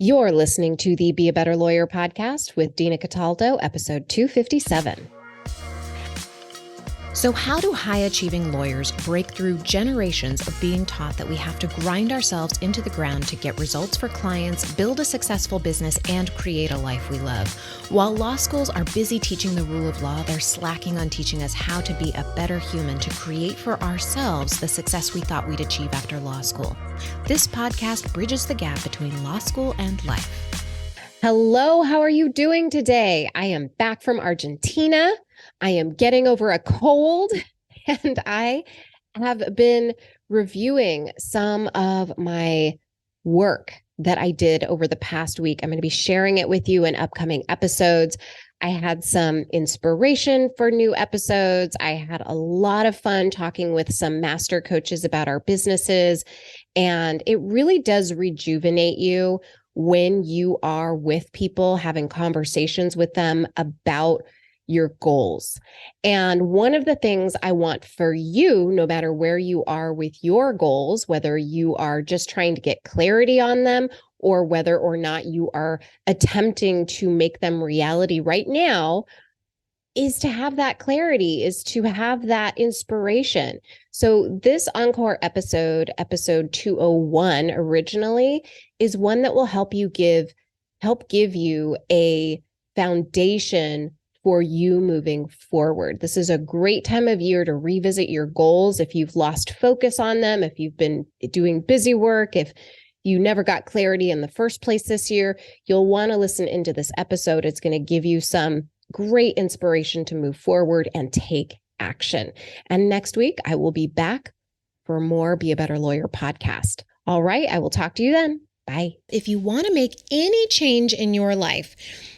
You're listening to the Be a Better Lawyer podcast with Dina Cataldo, episode 257. So how do high-achieving lawyers break through generations of being taught that we have to grind ourselves into the ground to get results for clients, build a successful business, and create a life we love? While law schools are busy teaching the rule of law, they're slacking on teaching us how to be a better human to create for ourselves the success we thought we'd achieve after law school. This podcast bridges the gap between law school and life. Hello, how are you doing today? I am back from Argentina. I am getting over a cold, and I have been reviewing some of my work that I did over the past week. I'm going to be sharing it with you in upcoming episodes. I had some inspiration for new episodes. I had a lot of fun talking with some master coaches about our businesses, and it really does rejuvenate you when you are with people, having conversations with them about your goals. And one of the things I want for you, no matter where you are with your goals, whether you are just trying to get clarity on them or whether or not you are attempting to make them reality right now, is to have that clarity, is to have that inspiration. So this encore episode 201 originally, is one that will help give you a foundation for you moving forward. This is a great time of year to revisit your goals. If you've lost focus on them, if you've been doing busy work, if you never got clarity in the first place this year, you'll want to listen into this episode. It's going to give you some great inspiration to move forward and take action. And next week, I will be back for more Be a Better Lawyer podcast. All right, I will talk to you then. Bye. If you want to make any change in your life,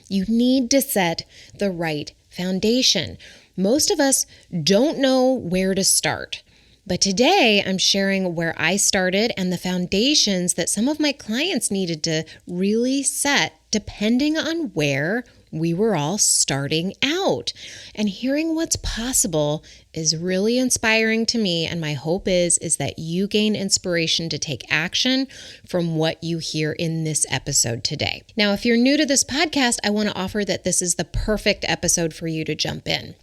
you need to set the right foundation. Most of us don't know where to start. But today I'm sharing where I started and the foundations that some of my clients needed to really set depending on where we were all starting out. And hearing what's possible is really inspiring to me. And my hope is that you gain inspiration to take action from what you hear in this episode today. Now, if you're new to this podcast, I want to offer that this is the perfect episode for you to jump in.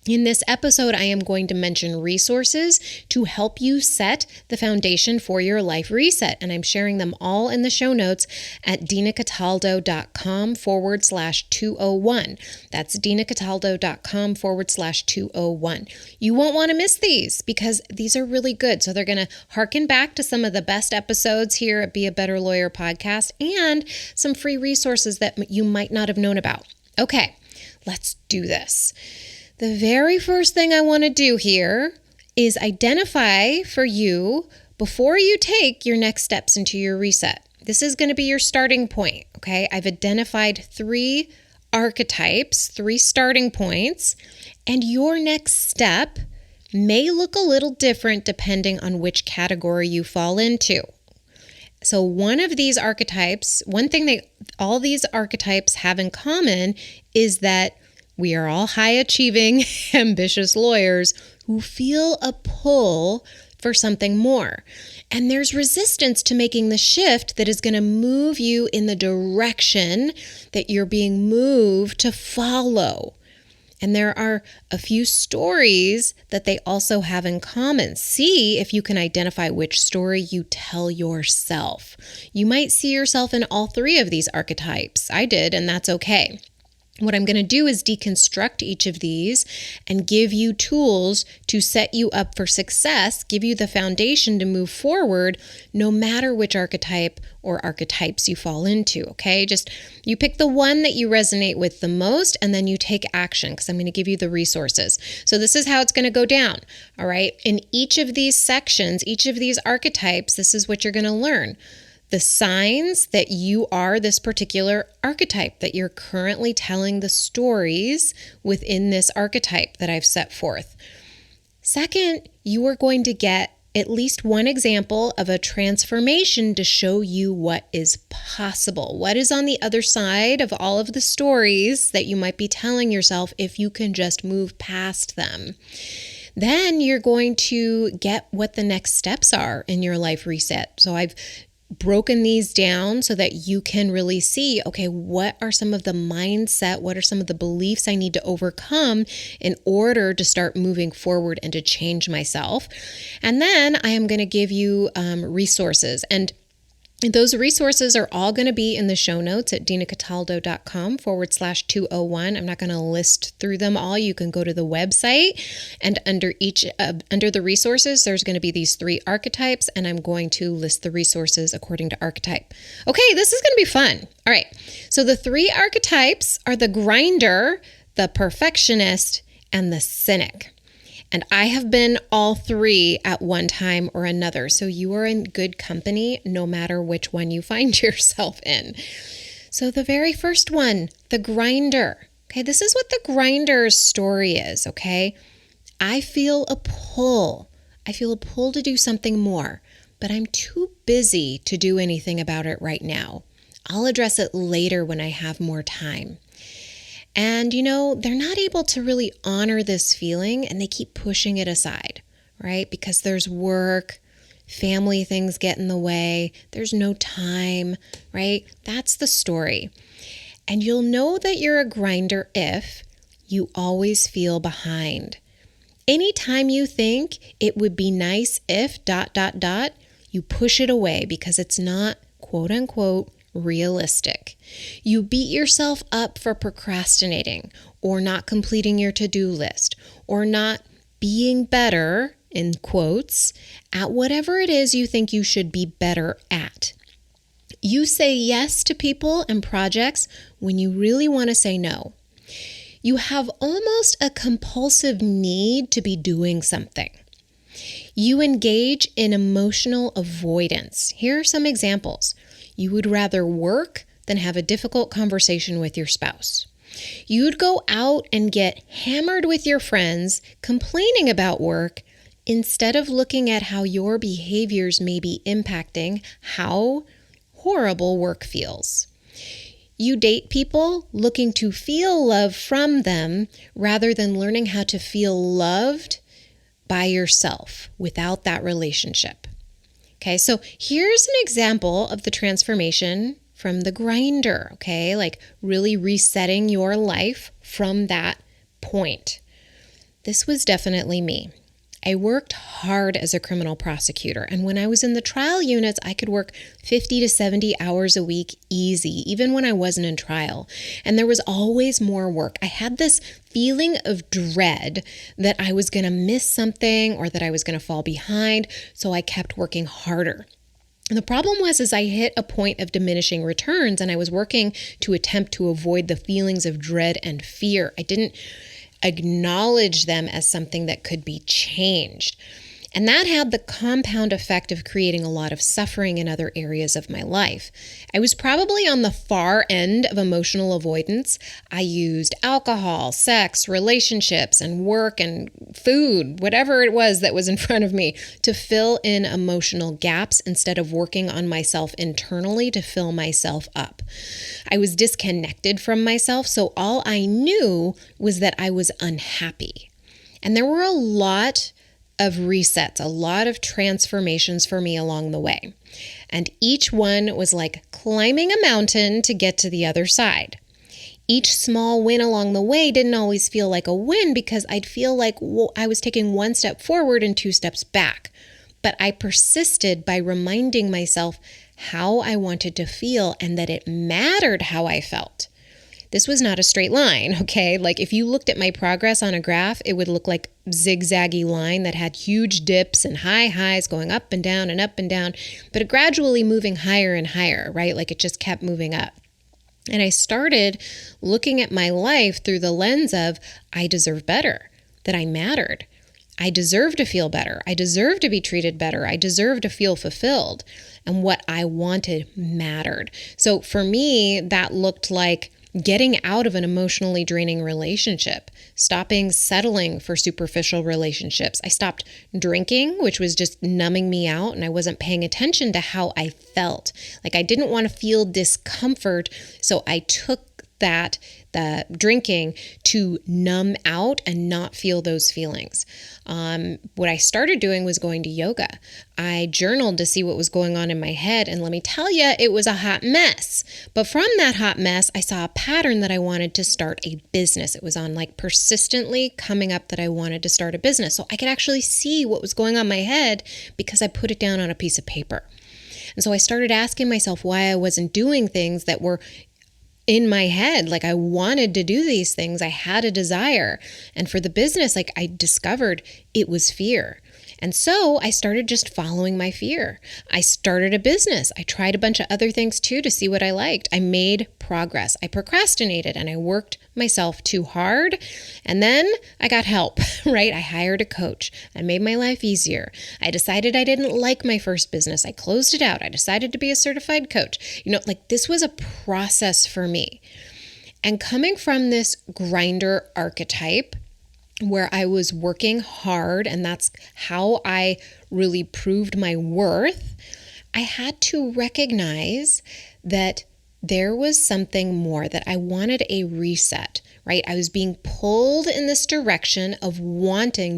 In this episode, I am going to mention resources to help you set the foundation for your life reset. And I'm sharing them all in the show notes at dinacataldo.com/201. That's dinacataldo.com/201. You won't want to miss these because these are really good. So they're going to harken back to some of the best episodes here at Be a Better Lawyer podcast and some free resources that you might not have known about. Okay, let's do this. The very first thing I want to do here is identify for you before you take your next steps into your reset. This is going to be your starting point, okay? I've identified 3 archetypes, 3 starting points, and your next step may look a little different depending on which category you fall into. So one of these archetypes, one thing all these archetypes have in common is that we are all high-achieving, ambitious lawyers who feel a pull for something more. And there's resistance to making the shift that is going to move you in the direction that you're being moved to follow. And there are a few stories that they also have in common. See if you can identify which story you tell yourself. You might see yourself in all 3 of these archetypes. I did, and that's okay. What I'm going to do is deconstruct each of these and give you tools to set you up for success, give you the foundation to move forward, no matter which archetype or archetypes you fall into, okay? Just you pick the one that you resonate with the most and then you take action because I'm going to give you the resources. So this is how it's going to go down, all right? In each of these sections, each of these archetypes, this is what you're going to learn. The signs that you are this particular archetype, that you're currently telling the stories within this archetype that I've set forth. Second, you are going to get at least one example of a transformation to show you what is possible, what is on the other side of all of the stories that you might be telling yourself if you can just move past them. Then you're going to get what the next steps are in your life reset. So I've broken these down so that you can really see, okay, what are some of the mindset, what are some of the beliefs I need to overcome in order to start moving forward and to change myself. And then I am going to give you resources, and those resources are all going to be in the show notes at dinacataldo.com/201. I'm not going to list through them all. You can go to the website, and under the resources, there's going to be these 3 archetypes, and I'm going to list the resources according to archetype. Okay, this is going to be fun. All right, so the 3 archetypes are the grinder, the perfectionist, and the cynic. And I have been all 3 at one time or another. So you are in good company no matter which one you find yourself in. So the very first one, the grinder. Okay, this is what the grinder's story is, okay? I feel a pull. I feel a pull to do something more, but I'm too busy to do anything about it right now. I'll address it later when I have more time. And, they're not able to really honor this feeling, and they keep pushing it aside, right? Because there's work, family things get in the way, there's no time, right? That's the story. And you'll know that you're a grinder if you always feel behind. Anytime you think it would be nice if ... you push it away because it's not, quote unquote, realistic. You beat yourself up for procrastinating or not completing your to-do list or not being better, in quotes, at whatever it is you think you should be better at. You say yes to people and projects when you really want to say no. You have almost a compulsive need to be doing something. You engage in emotional avoidance. Here are some examples. You would rather work than have a difficult conversation with your spouse. You'd go out and get hammered with your friends, complaining about work, instead of looking at how your behaviors may be impacting how horrible work feels. You date people looking to feel love from them rather than learning how to feel loved by yourself without that relationship. Okay, so here's an example of the transformation from the grinder, okay? Like really resetting your life from that point. This was definitely me. I worked hard as a criminal prosecutor, and when I was in the trial units, I could work 50 to 70 hours a week easy, even when I wasn't in trial. And there was always more work. I had this feeling of dread that I was going to miss something or that I was going to fall behind, so I kept working harder. And the problem was I hit a point of diminishing returns, and I was working to attempt to avoid the feelings of dread and fear. I didn't acknowledge them as something that could be changed. And that had the compound effect of creating a lot of suffering in other areas of my life. I was probably on the far end of emotional avoidance. I used alcohol, sex, relationships, and work and food, whatever it was that was in front of me, to fill in emotional gaps instead of working on myself internally to fill myself up. I was disconnected from myself, so all I knew was that I was unhappy. And there were a lot of resets, a lot of transformations for me along the way. And each one was like climbing a mountain to get to the other side. Each small win along the way didn't always feel like a win because I'd feel like I was taking 1 step forward and 2 steps back. But I persisted by reminding myself how I wanted to feel and that it mattered how I felt. This was not a straight line, okay? Like if you looked at my progress on a graph, it would look like a zigzaggy line that had huge dips and high highs going up and down, but gradually moving higher and higher, right? Like it just kept moving up. And I started looking at my life through the lens of I deserve better, that I mattered. I deserve to feel better. I deserve to be treated better. I deserve to feel fulfilled. And what I wanted mattered. So for me, that looked like getting out of an emotionally draining relationship, stopping settling for superficial relationships. I stopped drinking, which was just numbing me out, and I wasn't paying attention to how I felt. Like I didn't want to feel discomfort, so I took that the drinking to numb out and not feel those feelings. What I started doing was going to yoga. I journaled to see what was going on in my head, and let me tell you, it was a hot mess. But from that hot mess, I saw a pattern that I wanted to start a business. It was on like persistently coming up that I wanted to start a business. So I could actually see what was going on in my head because I put it down on a piece of paper. And so I started asking myself why I wasn't doing things that were in my head. Like I wanted to do these things. I had a desire. And for the business, like I discovered it was fear. And so I started just following my fear. I started a business. I tried a bunch of other things too to see what I liked. I made progress. I procrastinated and I worked myself too hard. And then I got help, right? I hired a coach. I made my life easier. I decided I didn't like my first business. I closed it out. I decided to be a certified coach. Like this was a process for me. And coming from this grinder archetype, where I was working hard, and that's how I really proved my worth, I had to recognize that there was something more, that I wanted a reset, right? I was being pulled in this direction of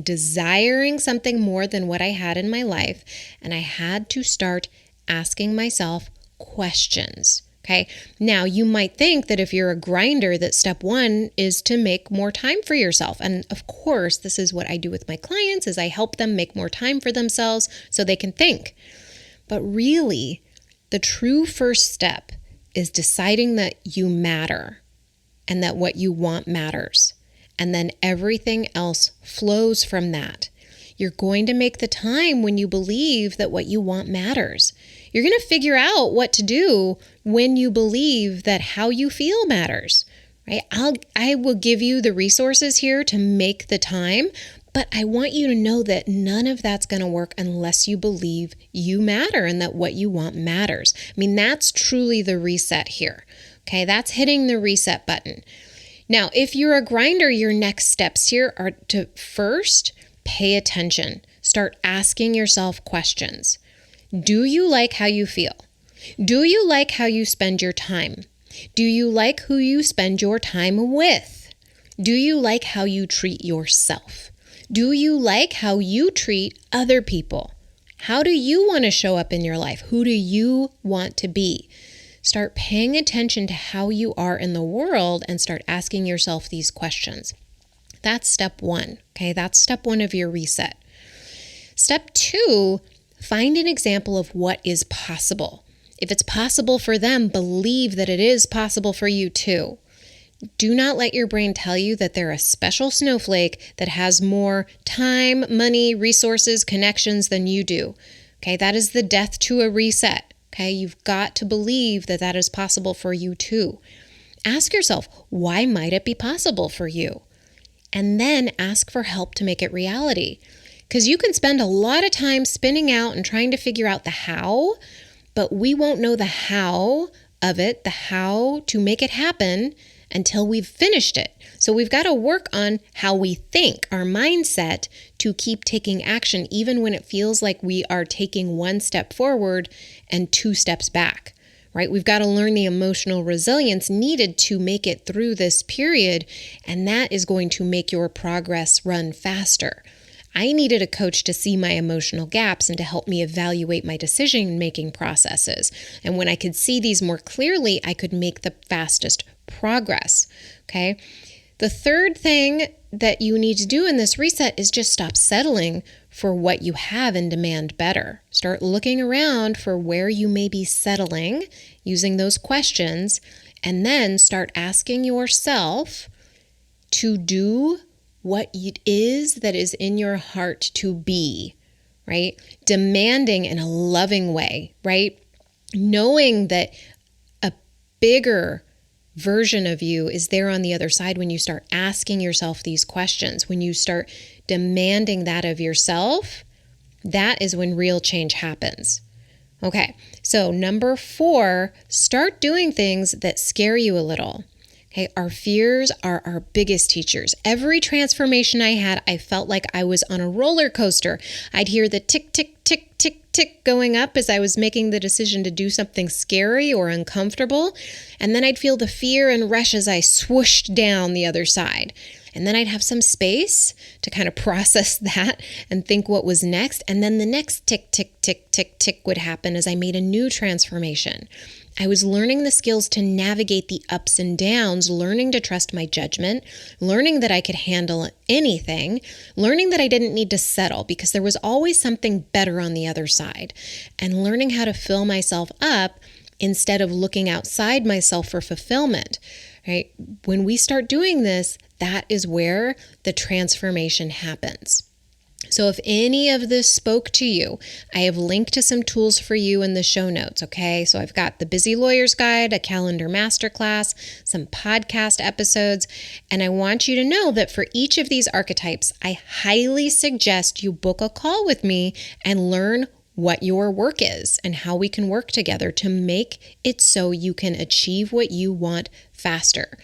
desiring something more than what I had in my life, and I had to start asking myself questions. Okay. Now you might think that if you're a grinder, that step one is to make more time for yourself. And of course, this is what I do with my clients is I help them make more time for themselves so they can think. But really, the true first step is deciding that you matter and that what you want matters. And then everything else flows from that. You're going to make the time when you believe that what you want matters. You're going to figure out what to do when you believe that how you feel matters, right? I will give you the resources here to make the time, but I want you to know that none of that's going to work unless you believe you matter and that what you want matters. I mean, that's truly the reset here, okay? That's hitting the reset button. Now, if you're a grinder, your next steps here are to first pay attention. Start asking yourself questions. Do you like how you feel? Do you like how you spend your time? Do you like who you spend your time with? Do you like how you treat yourself? Do you like how you treat other people? How do you want to show up in your life? Who do you want to be? Start paying attention to how you are in the world and start asking yourself these questions. That's step one, okay? That's step one of your reset. Step two, find an example of what is possible. If it's possible for them, believe that it is possible for you too. Do not let your brain tell you that they're a special snowflake that has more time, money, resources, connections than you do. Okay, that is the death to a reset. Okay, you've got to believe that that is possible for you too. Ask yourself, why might it be possible for you? And then ask for help to make it reality. Because you can spend a lot of time spinning out and trying to figure out the how, but we won't know the how of it, the how to make it happen until we've finished it. So we've got to work on how we think, our mindset, to keep taking action, even when it feels like we are taking one step forward and two steps back, right? We've got to learn the emotional resilience needed to make it through this period, and that is going to make your progress run faster. I needed a coach to see my emotional gaps and to help me evaluate my decision-making processes. And when I could see these more clearly, I could make the fastest progress, okay? The third thing that you need to do in this reset is just stop settling for what you have and demand better. Start looking around for where you may be settling using those questions, and then start asking yourself to do what it is that is in your heart to be, right? Demanding in a loving way, right? Knowing that a bigger version of you is there on the other side when you start asking yourself these questions. When you start demanding that of yourself, that is when real change happens. Okay, so number 4, start doing things that scare you a little. Okay, our fears are our biggest teachers. Every transformation I had, I felt like I was on a roller coaster. I'd hear the tick, tick, tick, tick, tick going up as I was making the decision to do something scary or uncomfortable. And then I'd feel the fear and rush as I swooshed down the other side. And then I'd have some space to kind of process that and think what was next. And then the next tick, tick, tick, tick, tick would happen as I made a new transformation. I was learning the skills to navigate the ups and downs, learning to trust my judgment, learning that I could handle anything, learning that I didn't need to settle because there was always something better on the other side, and learning how to fill myself up instead of looking outside myself for fulfillment, right? When we start doing this, that is where the transformation happens. So if any of this spoke to you, I have linked to some tools for you in the show notes, okay? So I've got the Busy Lawyer's Guide, a calendar masterclass, some podcast episodes, and I want you to know that for each of these archetypes, I highly suggest you book a call with me and learn what your work is and how we can work together to make it so you can achieve what you want faster.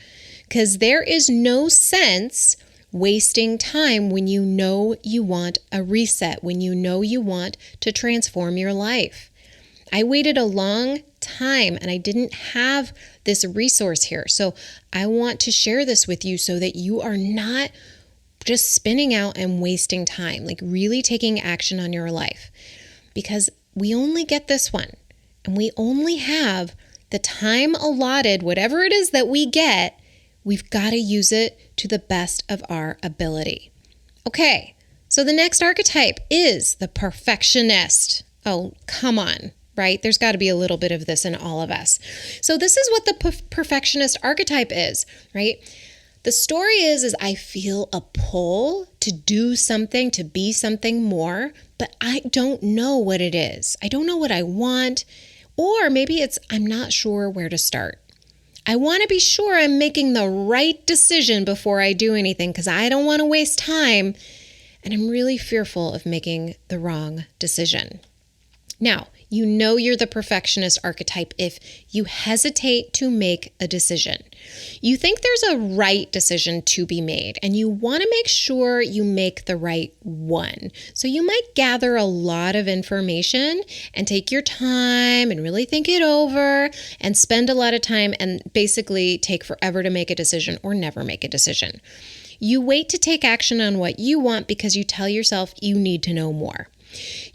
Because there is no sense wasting time when you know you want a reset, when you know you want to transform your life. I waited a long time and I didn't have this resource here. So I want to share this with you so that you are not just spinning out and wasting time, like really taking action on your life. Because we only get this one and we only have the time allotted, whatever it is that we get. We've got to use it to the best of our ability. Okay, so the next archetype is the perfectionist. Oh, come on, right? There's got to be a little bit of this in all of us. So this is what the perfectionist archetype is, right? The story is I feel a pull to do something, to be something more, but I don't know what it is. I don't know what I want, or maybe it's I'm not sure where to start. I want to be sure I'm making the right decision before I do anything because I don't want to waste time, and I'm really fearful of making the wrong decision. Now, you know you're the perfectionist archetype if you hesitate to make a decision. You think there's a right decision to be made, and you want to make sure you make the right one. So you might gather a lot of information and take your time and really think it over and spend a lot of time and basically take forever to make a decision or never make a decision. You wait to take action on what you want because you tell yourself you need to know more.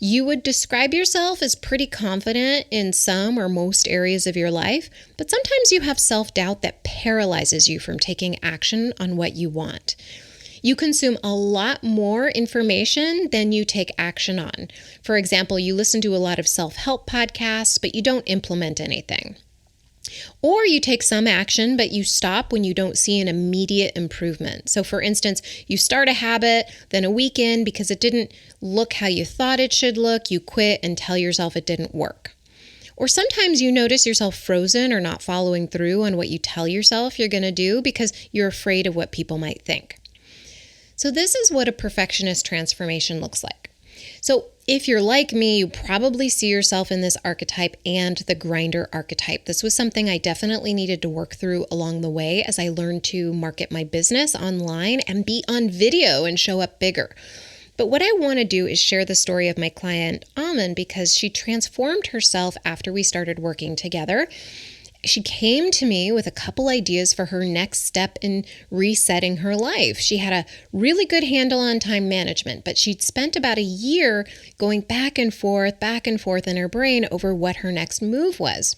You would describe yourself as pretty confident in some or most areas of your life, but sometimes you have self-doubt that paralyzes you from taking action on what you want. You consume a lot more information than you take action on. For example, you listen to a lot of self-help podcasts, but you don't implement anything. Or you take some action, but you stop when you don't see an immediate improvement. So for instance, you start a habit, then a week in, because it didn't look how you thought it should look, you quit and tell yourself it didn't work. Or sometimes you notice yourself frozen or not following through on what you tell yourself you're going to do because you're afraid of what people might think. So this is what a perfectionist transformation looks like. So if you're like me, you probably see yourself in this archetype and the grinder archetype. This was something I definitely needed to work through along the way as I learned to market my business online and be on video and show up bigger. But what I want to do is share the story of my client, Amen, because she transformed herself after we started working together. She came to me with a couple ideas for her next step in resetting her life. She had a really good handle on time management, but she'd spent about a year going back and forth in her brain over what her next move was.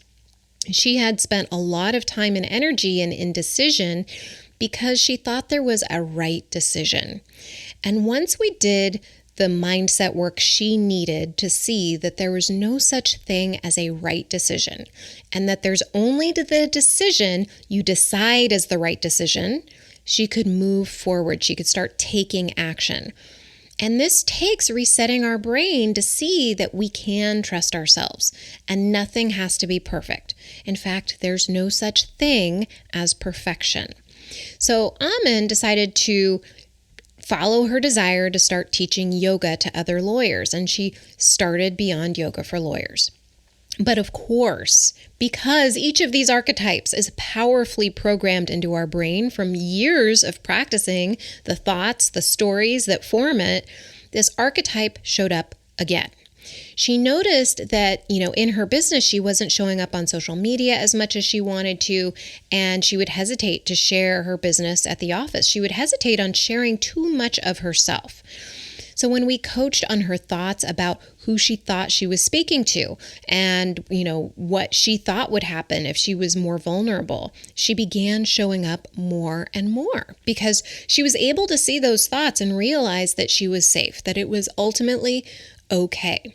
She had spent a lot of time and energy in indecision because she thought there was a right decision. And once we did the mindset work she needed to see that there was no such thing as a right decision, and that there's only the decision you decide is the right decision, she could move forward. She could start taking action. And this takes resetting our brain to see that we can trust ourselves and nothing has to be perfect. In fact, there's no such thing as perfection. So Amen decided to follow her desire to start teaching yoga to other lawyers, and she started Beyond Yoga for Lawyers. But of course, because each of these archetypes is powerfully programmed into our brain from years of practicing the thoughts, the stories that form it, this archetype showed up again. She noticed that, in her business, she wasn't showing up on social media as much as she wanted to, and she would hesitate to share her business at the office. She would hesitate on sharing too much of herself. So when we coached on her thoughts about who she thought she was speaking to and, what she thought would happen if she was more vulnerable, she began showing up more and more because she was able to see those thoughts and realize that she was safe, that it was ultimately okay.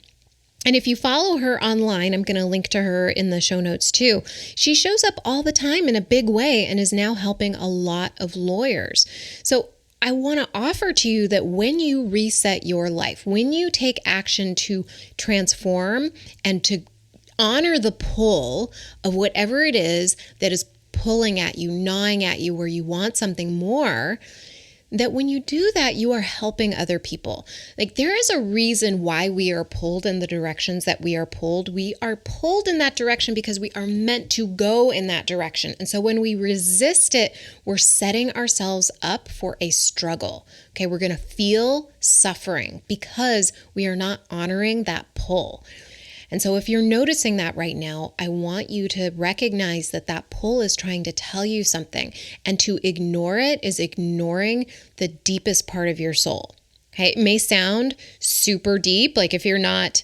And if you follow her online, I'm going to link to her in the show notes too. She shows up all the time in a big way and is now helping a lot of lawyers. So I want to offer to you that when you reset your life, when you take action to transform and to honor the pull of whatever it is that is pulling at you, gnawing at you, where you want something more, that when you do that, you are helping other people. Like, there is a reason why we are pulled in the directions that we are pulled. We are pulled in that direction because we are meant to go in that direction. And so when we resist it, we're setting ourselves up for a struggle. Okay, we're going to feel suffering because we are not honoring that pull. And so if you're noticing that right now, I want you to recognize that that pull is trying to tell you something, and to ignore it is ignoring the deepest part of your soul. Okay, it may sound super deep, like if you're not,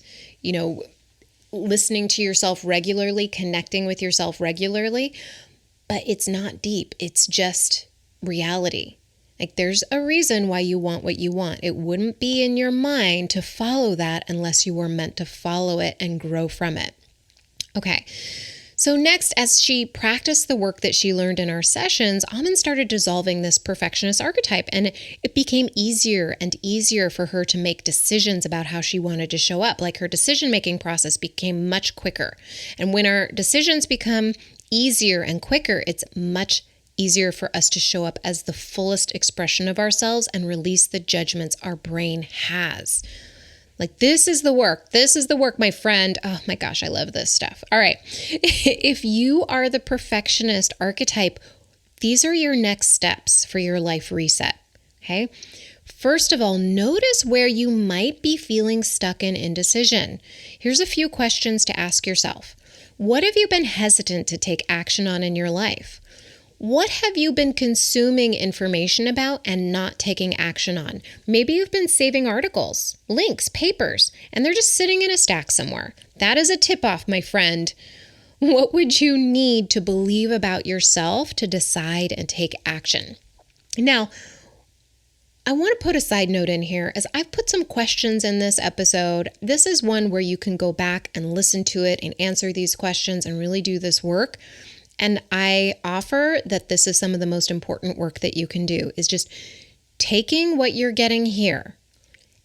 listening to yourself regularly, connecting with yourself regularly, but it's not deep. It's just reality. Like, there's a reason why you want what you want. It wouldn't be in your mind to follow that unless you were meant to follow it and grow from it. Okay. So next, as she practiced the work that she learned in our sessions, Almond started dissolving this perfectionist archetype, and it became easier and easier for her to make decisions about how she wanted to show up. Like, her decision-making process became much quicker. And when our decisions become easier and quicker, it's much easier for us to show up as the fullest expression of ourselves and release the judgments our brain has. Like, this is the work. This is the work, my friend. Oh my gosh, I love this stuff. All right. If you are the perfectionist archetype, these are your next steps for your life reset. Okay. First of all, notice where you might be feeling stuck in indecision. Here's a few questions to ask yourself. What have you been hesitant to take action on in your life? What have you been consuming information about and not taking action on? Maybe you've been saving articles, links, papers, and they're just sitting in a stack somewhere. That is a tip-off, my friend. What would you need to believe about yourself to decide and take action? Now, I want to put a side note in here, as I've put some questions in this episode. This is one where you can go back and listen to it and answer these questions and really do this work. And I offer that this is some of the most important work that you can do, is just taking what you're getting here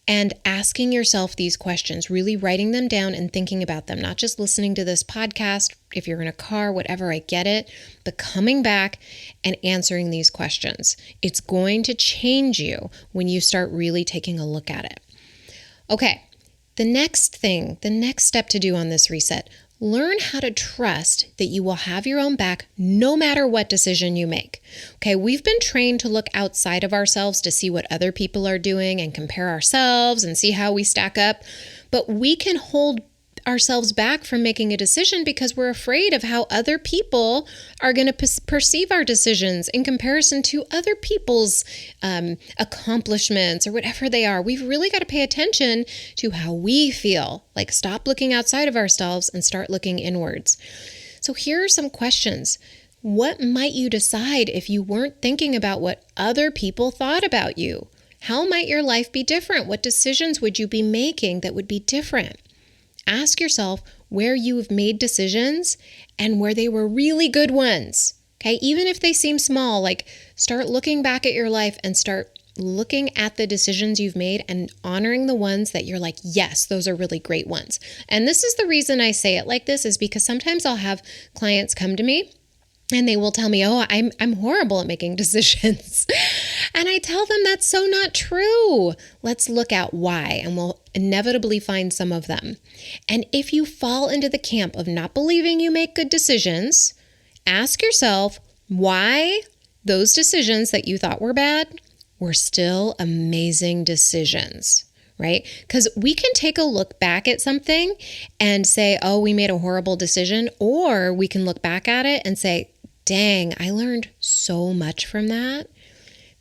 and asking yourself these questions, really writing them down and thinking about them, not just listening to this podcast. If you're in a car, whatever, I get it, but coming back and answering these questions. It's going to change you when you start really taking a look at it. Okay, the next step to do on this reset, learn how to trust that you will have your own back no matter what decision you make. Okay, we've been trained to look outside of ourselves to see what other people are doing and compare ourselves and see how we stack up. But we can hold ourselves back from making a decision because we're afraid of how other people are going to perceive our decisions in comparison to other people's accomplishments or whatever they are. We've really got to pay attention to how we feel. Like, stop looking outside of ourselves and start looking inwards. So here are some questions. What might you decide if you weren't thinking about what other people thought about you? How might your life be different? What decisions would you be making that would be different? Ask yourself where you have made decisions and where they were really good ones. Okay, even if they seem small, like, start looking back at your life and start looking at the decisions you've made and honoring the ones that you're like, yes, those are really great ones. And this is the reason I say it like this, is because sometimes I'll have clients come to me and they will tell me, oh, I'm horrible at making decisions. And I tell them that's so not true. Let's look at why, and we'll inevitably find some of them. And if you fall into the camp of not believing you make good decisions, ask yourself why those decisions that you thought were bad were still amazing decisions, right? Because we can take a look back at something and say, oh, we made a horrible decision. Or we can look back at it and say, dang, I learned so much from that.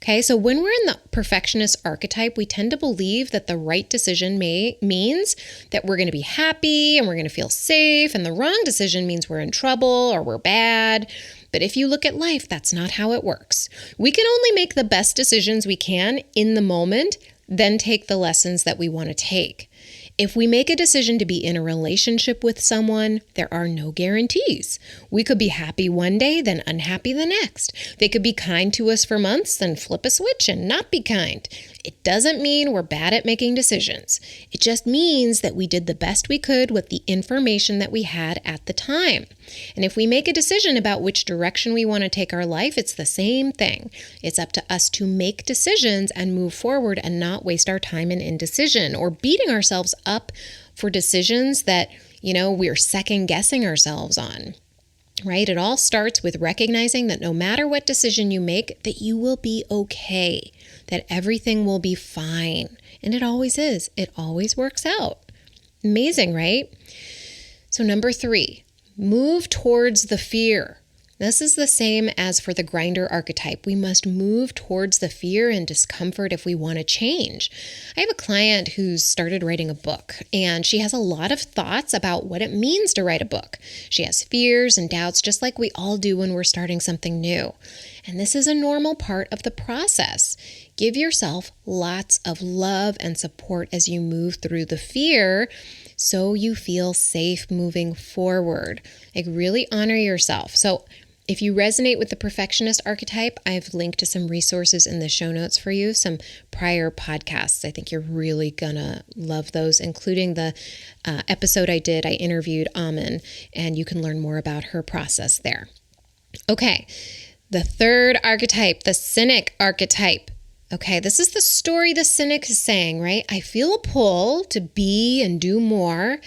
Okay, so when we're in the perfectionist archetype, we tend to believe that the right decision means that we're going to be happy and we're going to feel safe, and the wrong decision means we're in trouble or we're bad. But if you look at life, that's not how it works. We can only make the best decisions we can in the moment, then take the lessons that we want to take. If we make a decision to be in a relationship with someone, there are no guarantees. We could be happy one day, then unhappy the next. They could be kind to us for months, then flip a switch and not be kind. It doesn't mean we're bad at making decisions. It just means that we did the best we could with the information that we had at the time. And if we make a decision about which direction we want to take our life, it's the same thing. It's up to us to make decisions and move forward and not waste our time in indecision or beating ourselves up for decisions that, we're second guessing ourselves on. Right? It all starts with recognizing that no matter what decision you make, that you will be okay, that everything will be fine. And it always is. It always works out. Amazing, right? So number 3, move towards the fear. This is the same as for the grinder archetype. We must move towards the fear and discomfort if we want to change. I have a client who's started writing a book, and she has a lot of thoughts about what it means to write a book. She has fears and doubts, just like we all do when we're starting something new. And this is a normal part of the process. Give yourself lots of love and support as you move through the fear, so you feel safe moving forward. Like, really honor yourself. So if you resonate with the perfectionist archetype, I've linked to some resources in the show notes for you, some prior podcasts. I think you're really gonna love those, including the episode I interviewed Amin, and you can learn more about her process there. Okay, the 3rd archetype, the cynic archetype. Okay, this is the story the cynic is saying, right? I feel a pull to be and do more,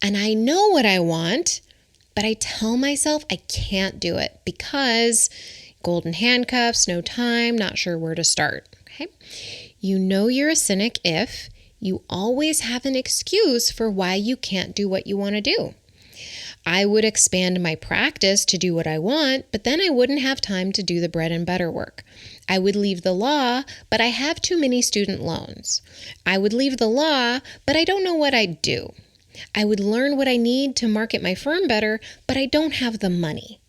and I know what I want, but I tell myself I can't do it because golden handcuffs, no time, not sure where to start. Okay, you're a cynic if you always have an excuse for why you can't do what you want to do. I would expand my practice to do what I want, but then I wouldn't have time to do the bread and butter work. I would leave the law, but I have too many student loans. I would leave the law, but I don't know what I'd do. I would learn what I need to market my firm better, but I don't have the money.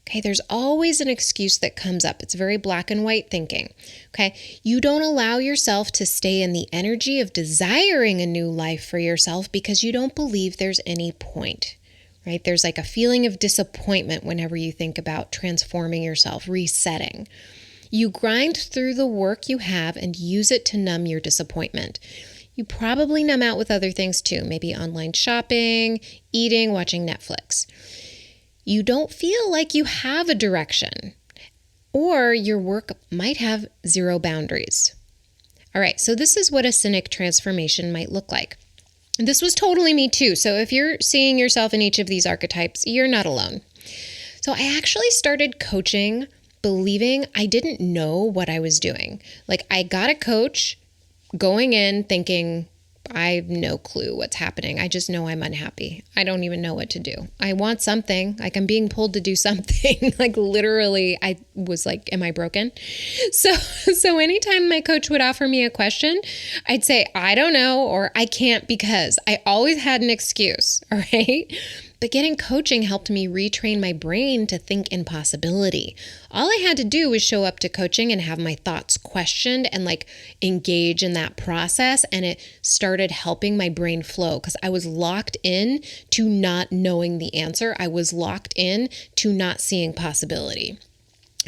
Okay, there's always an excuse that comes up. It's very black and white thinking. Okay, you don't allow yourself to stay in the energy of desiring a new life for yourself because you don't believe there's any point. Right? There's like a feeling of disappointment whenever you think about transforming yourself, resetting. You grind through the work you have and use it to numb your disappointment. You probably numb out with other things too, maybe online shopping, eating, watching Netflix. You don't feel like you have a direction, or your work might have 0 boundaries. All right, so this is what a cynic transformation might look like. This was totally me too. So if you're seeing yourself in each of these archetypes, you're not alone. So I actually started coaching believing I didn't know what I was doing. Like, I got a coach going in thinking I have no clue what's happening. I just know I'm unhappy. I don't even know what to do. I want something, like I'm being pulled to do something. Like, literally, I was like, am I broken? So anytime my coach would offer me a question, I'd say, I don't know, or I can't because. I always had an excuse, all right? But getting coaching helped me retrain my brain to think in possibility. All I had to do was show up to coaching and have my thoughts questioned and like engage in that process. And it started helping my brain flow because I was locked in to not knowing the answer. I was locked in to not seeing possibility.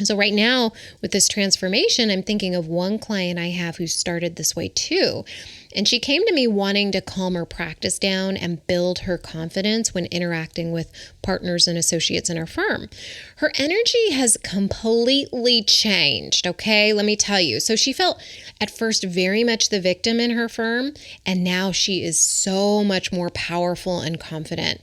So right now with this transformation, I'm thinking of one client I have who started this way too. And she came to me wanting to calm her practice down and build her confidence when interacting with partners and associates in her firm. Her energy has completely changed, okay? Let me tell you. So she felt at first very much the victim in her firm, and now she is so much more powerful and confident.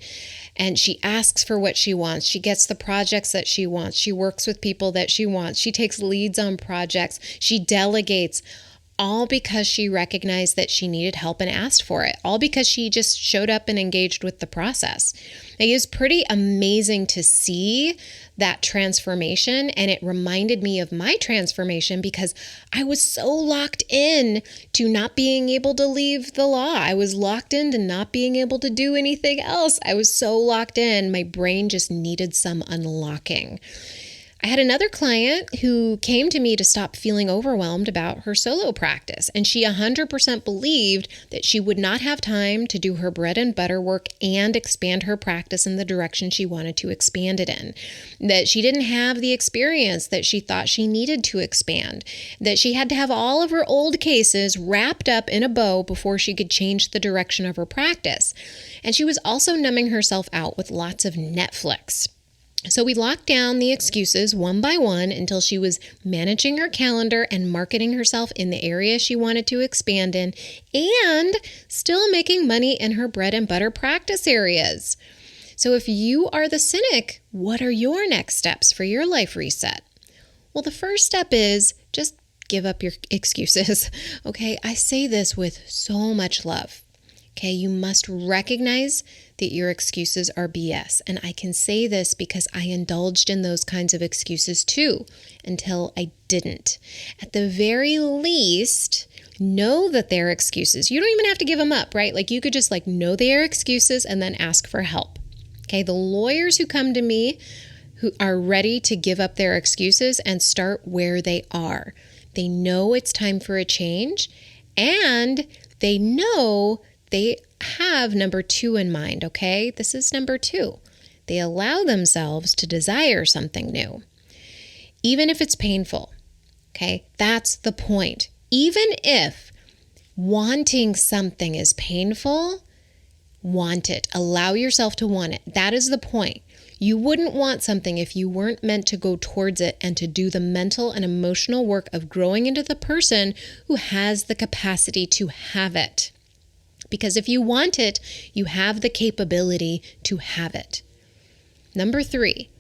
And she asks for what she wants. She gets the projects that she wants. She works with people that she wants. She takes leads on projects. She delegates. all because she recognized that she needed help and asked for it, all because she just showed up and engaged with the process. It is pretty amazing to see that transformation, and it reminded me of my transformation because I was so locked in to not being able to leave the law. I was locked into not being able to do anything else. I was so locked in, my brain just needed some unlocking. I had another client who came to me to stop feeling overwhelmed about her solo practice, and she 100% believed that she would not have time to do her bread and butter work and expand her practice in the direction she wanted to expand it in, that she didn't have the experience that she thought she needed to expand, that she had to have all of her old cases wrapped up in a bow before she could change the direction of her practice. And she was also numbing herself out with lots of Netflix. So we locked down the excuses one by one until she was managing her calendar and marketing herself in the area she wanted to expand in and still making money in her bread and butter practice areas. So if you are the cynic, what are your next steps for your life reset? Well, the first step is just give up your excuses. Okay, I say this with so much love. Okay, you must recognize that your excuses are BS. And I can say this because I indulged in those kinds of excuses too, until I didn't. At the very least, know that they're excuses. You don't even have to give them up, right? Like you could just know they are excuses and then ask for help. Okay, the lawyers who come to me who are ready to give up their excuses and start where they are. They know it's time for a change, and they know they have number 2 in mind, okay? This is number 2. They allow themselves to desire something new, even if it's painful, okay? That's the point. Even if wanting something is painful, want it. Allow yourself to want it. That is the point. You wouldn't want something if you weren't meant to go towards it and to do the mental and emotional work of growing into the person who has the capacity to have it. Because if you want it, you have the capability to have it. Number 3,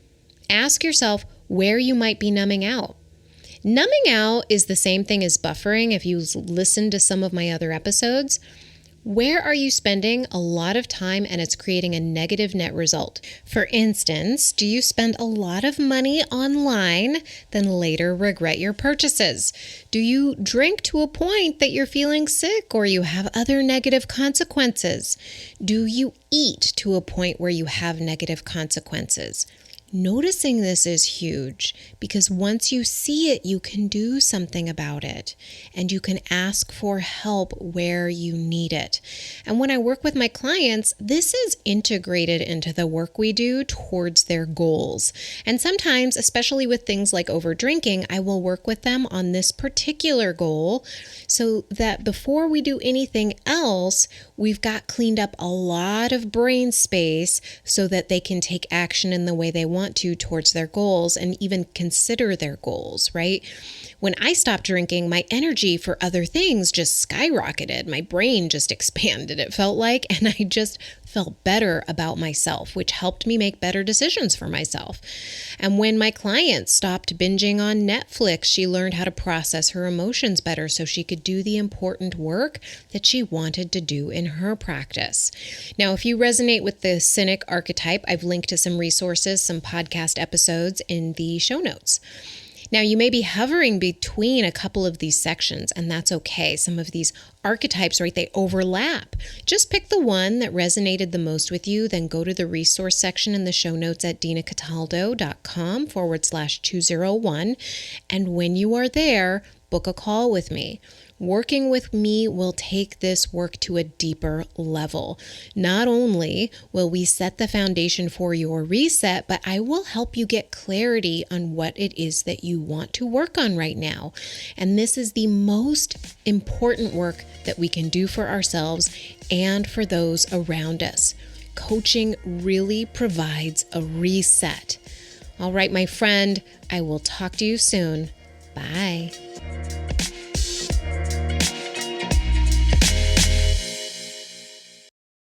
ask yourself where you might be numbing out. Numbing out is the same thing as buffering if you listen to some of my other episodes. Where are you spending a lot of time and it's creating a negative net result? For instance, do you spend a lot of money online, then later regret your purchases? Do you drink to a point that you're feeling sick or you have other negative consequences? Do you eat to a point where you have negative consequences? Noticing this is huge because once you see it, you can do something about it and you can ask for help where you need it. And when I work with my clients, this is integrated into the work we do towards their goals. And sometimes, especially with things like over drinking, I will work with them on this particular goal so that before we do anything else, we've got cleaned up a lot of brain space so that they can take action in the way they want to towards their goals and even consider their goals, right? When I stopped drinking, my energy for other things just skyrocketed. My brain just expanded, it felt like, and I just felt better about myself, which helped me make better decisions for myself. And when my client stopped binging on Netflix, she learned how to process her emotions better so she could do the important work that she wanted to do in her practice. Now, if you resonate with the cynic archetype, I've linked to some resources, some podcast episodes in the show notes. Now, you may be hovering between a couple of these sections, and that's okay. Some of these archetypes, right, they overlap. Just pick the one that resonated the most with you, then go to the resource section in the show notes at dinacataldo.com/201. And when you are there, book a call with me. Working with me will take this work to a deeper level. Not only will we set the foundation for your reset, but I will help you get clarity on what it is that you want to work on right now. And this is the most important work that we can do for ourselves and for those around us. Coaching really provides a reset. All right, my friend, I will talk to you soon. Bye.